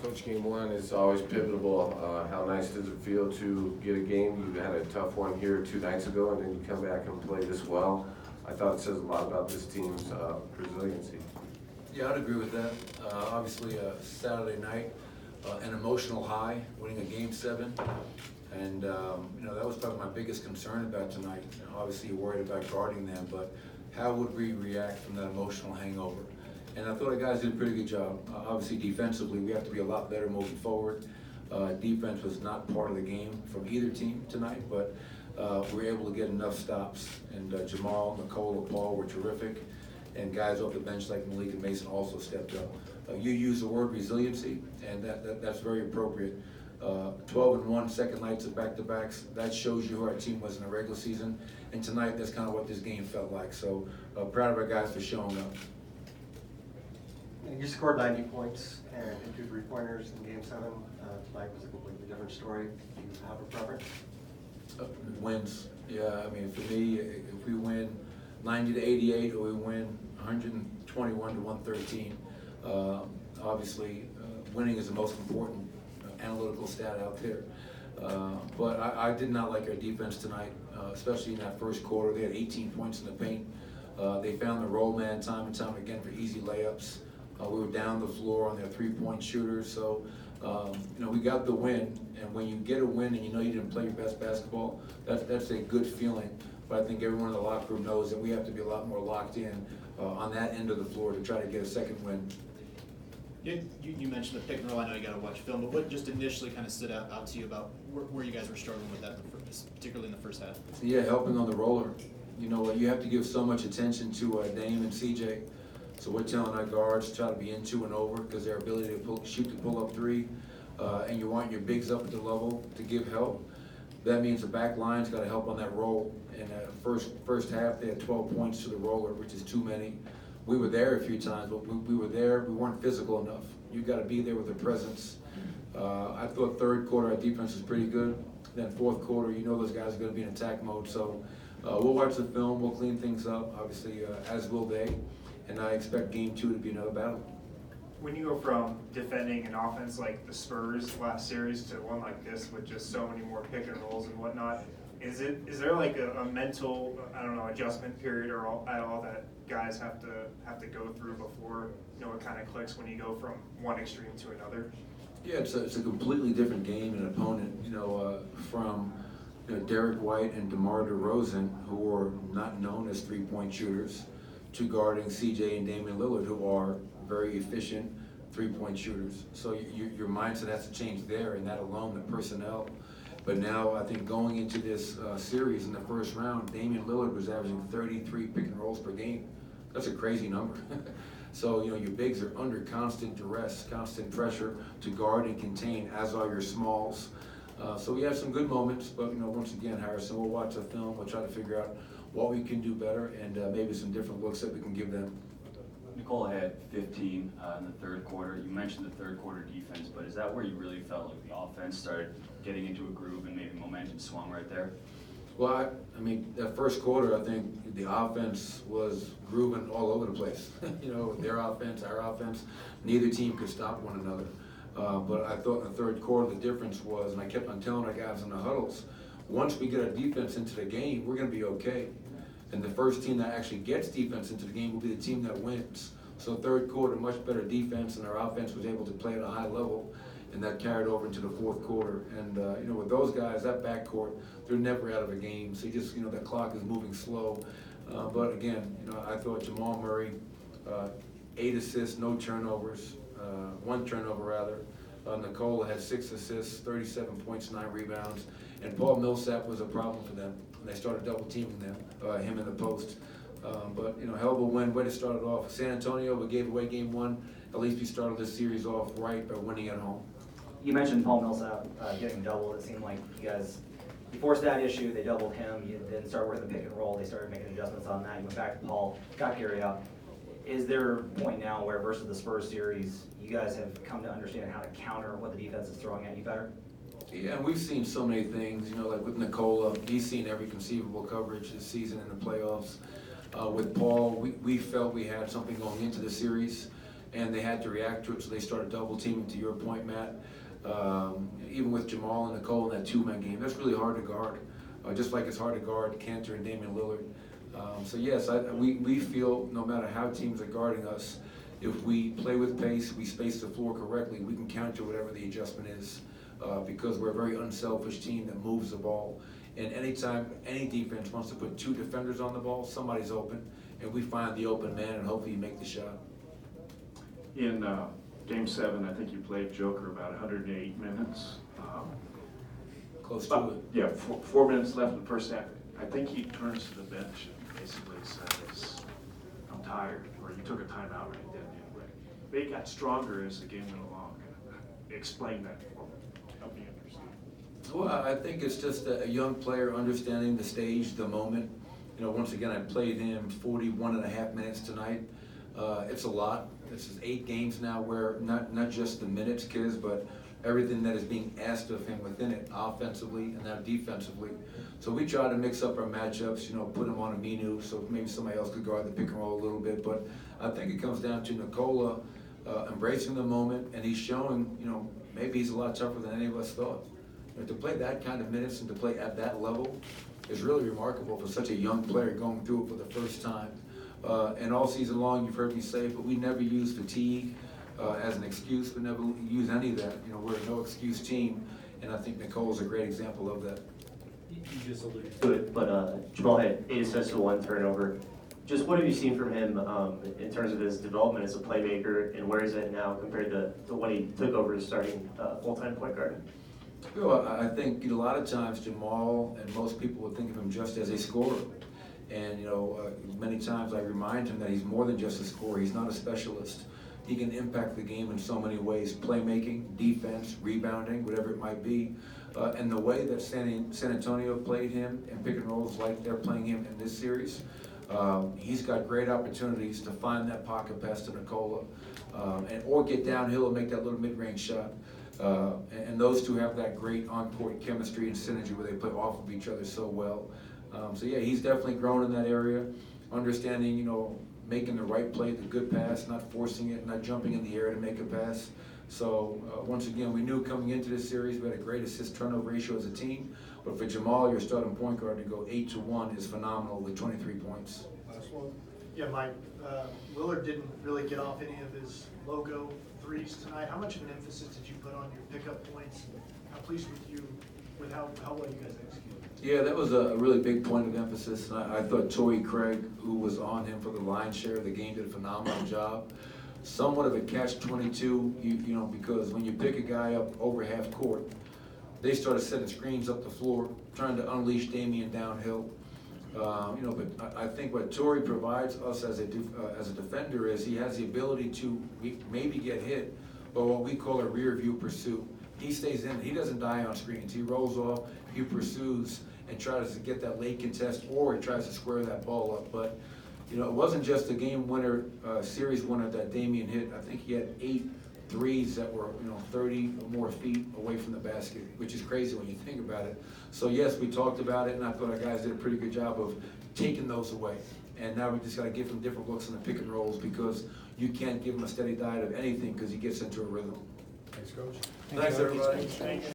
Coach, game one is always pivotal. How nice does it feel to get a game? You had a tough one here 2 nights ago, and then you come back and play this well. I thought it says a lot about this team's resiliency. Yeah, I'd agree with that. Obviously, Saturday night, an emotional high, winning a game 7. And, that was probably my biggest concern about tonight. Obviously, you're worried about guarding them, but how would we react from that emotional hangover? And I thought the guys did a pretty good job. Obviously, defensively, we have to be a lot better moving forward. Defense was not part of the game from either team tonight, but we were able to get enough stops. And Jamal, Nicole, Paul were terrific. And guys off the bench like Malik and Mason also stepped up. You use the word resiliency, and that's very appropriate. 12-1 second nights of back-to-backs, that shows you who our team was in the regular season. And tonight, that's kind of what this game felt like. So proud of our guys for showing up. You scored 90 points and hit 2 3-pointers in Game 7. Tonight was a completely different story. Do you have a preference? Wins. Yeah, I mean, for me, if we win 90-88 or we win 121-113, obviously winning is the most important analytical stat out there. But I did not like our defense tonight, especially in that first quarter. They had 18 points in the paint. They found the roll man time and time again for easy layups. We were down the floor on their 3-point shooters, so we got the win. And when you get a win and you know you didn't play your best basketball, that's a good feeling. But I think everyone in the locker room knows that we have to be a lot more locked in on that end of the floor to try to get a second win. You mentioned the pick and roll. I know you got to watch film, but what just initially kind of stood out to you about where you guys were struggling with that, particularly in the first half? Yeah, helping on the roller. You have to give so much attention to Dame and CJ. So we're telling our guards to try to be in 2 and over because their ability to shoot the pull-up 3, and you want your bigs up at the level to give help. That means the back line's got to help on that roll. And first half, they had 12 points to the roller, which is too many. We were there a few times, but we were there. We weren't physical enough. You got to be there with the presence. I thought third quarter our defense was pretty good. Then fourth quarter, those guys are going to be in attack mode. So we'll watch the film. We'll clean things up, obviously, as will they. And I expect game 2 to be another battle. When you go from defending an offense like the Spurs last series to one like this with just so many more pick and rolls and whatnot, is there like a mental adjustment period or at all that guys have to go through before it kind of clicks when you go from one extreme to another? Yeah, it's a completely different game and opponent. From Derek White and DeMar DeRozan, who are not known as 3-point shooters, to guarding CJ and Damian Lillard, who are very efficient 3-point shooters. So your mindset has to change there, and that alone, the personnel. But now I think going into this series in the first round, Damian Lillard was averaging 33 pick and rolls per game. That's a crazy number. So your bigs are under constant duress, constant pressure to guard and contain, as are your smalls. So we have some good moments, but once again, Harrison, we'll watch the film. We'll try to figure out what we can do better and maybe some different looks that we can give them. Nicole had 15 in the third quarter. You mentioned the third quarter defense, but is that where you really felt like the offense started getting into a groove and maybe momentum swung right there? Well, that first quarter, I think the offense was grooving all over the place. Their offense, our offense, neither team could stop one another. But I thought in the third quarter the difference was, and I kept on telling our guys in the huddles, once we get our defense into the game, we're going to be okay. And the first team that actually gets defense into the game will be the team that wins. So third quarter, much better defense, and our offense was able to play at a high level, and that carried over into the fourth quarter. And with those guys, that backcourt, they're never out of a game. So the clock is moving slow. But again, I thought Jamal Murray, 8 assists, no turnovers, 1 turnover rather. Nicole had 6 assists, 37 points, 9 rebounds, and Paul Millsap was a problem for them. And they started double teaming him in the post. But hell of a win, way to start it off. San Antonio, we gave away game 1. At least we started this series off right by winning at home. You mentioned Paul Millsap getting doubled. It seemed like you guys, you forced that issue, they doubled him. You then started working the pick and roll. They started making adjustments on that. You went back to Paul, got Gary out. Is there a point now where versus the Spurs series, you guys have come to understand how to counter what the defense is throwing at you better? Yeah, and we've seen so many things, like with Nicola, he's seen every conceivable coverage this season in the playoffs. With Paul, we felt we had something going into the series, and they had to react to it, so they started double teaming, to your point, Matt. Even with Jamal and Nicole in that two-man game, that's really hard to guard. Just like it's hard to guard Cantor and Damian Lillard. So yes, we feel no matter how teams are guarding us, if we play with pace, we space the floor correctly, we can counter whatever the adjustment is, because we're a very unselfish team that moves the ball. And anytime any defense wants to put two defenders on the ball, somebody's open, and we find the open man and hopefully you make the shot. In Game 7, I think you played Joker about 108 minutes. Close to it. Yeah, 4 minutes left in the first half. I think he turns to the bench and basically says, I'm tired, or you took a timeout right then anyway. They got stronger as the game went along. Explain that for me. Help me understand. Well, I think it's just a young player understanding the stage, the moment. You know, once again, I played him 41.5 minutes tonight. It's a lot. This is 8 games now where not just the minutes, kids, but everything that is being asked of him within it, offensively and now defensively. So we try to mix up our matchups, you know, put him on a Minu so maybe somebody else could guard the pick and roll a little bit. But I think it comes down to Nikola embracing the moment, and he's showing, you know, maybe he's a lot tougher than any of us thought. You know, to play that kind of minutes and to play at that level is really remarkable for such a young player going through it for the first time. And all season long, you've heard me say, but we never use fatigue as an excuse. We never use any of that. You know, we're a no excuse team, and I think Nicole's a great example of that. You just alluded to it, but Jamal had 8 assists to 1 turnover. Just what have you seen from him in terms of his development as a playmaker, and where is it now compared to when he took over as starting full-time point guard? Well, I think, you know, a lot of times Jamal and most people would think of him just as a scorer. And, you know, many times I remind him that he's more than just a scorer. He's not a specialist. He can impact the game in so many ways: playmaking, defense, rebounding, whatever it might be. And the way that San Antonio played him in pick and rolls like they're playing him in this series, he's got great opportunities to find that pocket pass to Nikola, or get downhill and make that little mid-range shot. And those two have that great on-court chemistry and synergy where they play off of each other so well. So yeah, he's definitely grown in that area, understanding, you know, making the right play, the good pass, not forcing it, not jumping in the air to make a pass. So once again, we knew coming into this series we had a great assist turnover ratio as a team, but for Jamal, your starting point guard, to go 8-1 is phenomenal with 23 points. Last one. Yeah, Mike, Lillard didn't really get off any of his logo threes tonight. How much of an emphasis did you put on your pickup points? How pleased with you with how well you guys executed? Yeah, that was a really big point of emphasis. And I thought Torrey Craig, who was on him for the lion's share of the game, did a phenomenal job. Somewhat of a catch-22, you know, because when you pick a guy up over half court, they started setting screens up the floor, trying to unleash Damian downhill. You know, but I think what Torrey provides us as a defender is he has the ability to maybe get hit, but what we call a rear view pursuit. He stays in, he doesn't die on screens. He rolls off, he pursues, and tries to get that late contest, or he tries to square that ball up. But, you know, it wasn't just a game winner, series winner that Damian hit. I think he had 8 threes that were, you know, 30 or more feet away from the basket, which is crazy when you think about it. So yes, we talked about it, and I thought our guys did a pretty good job of taking those away. And now we just got to give him different looks in the pick and rolls, because you can't give him a steady diet of anything because he gets into a rhythm. Thanks, Coach. Thanks, everybody.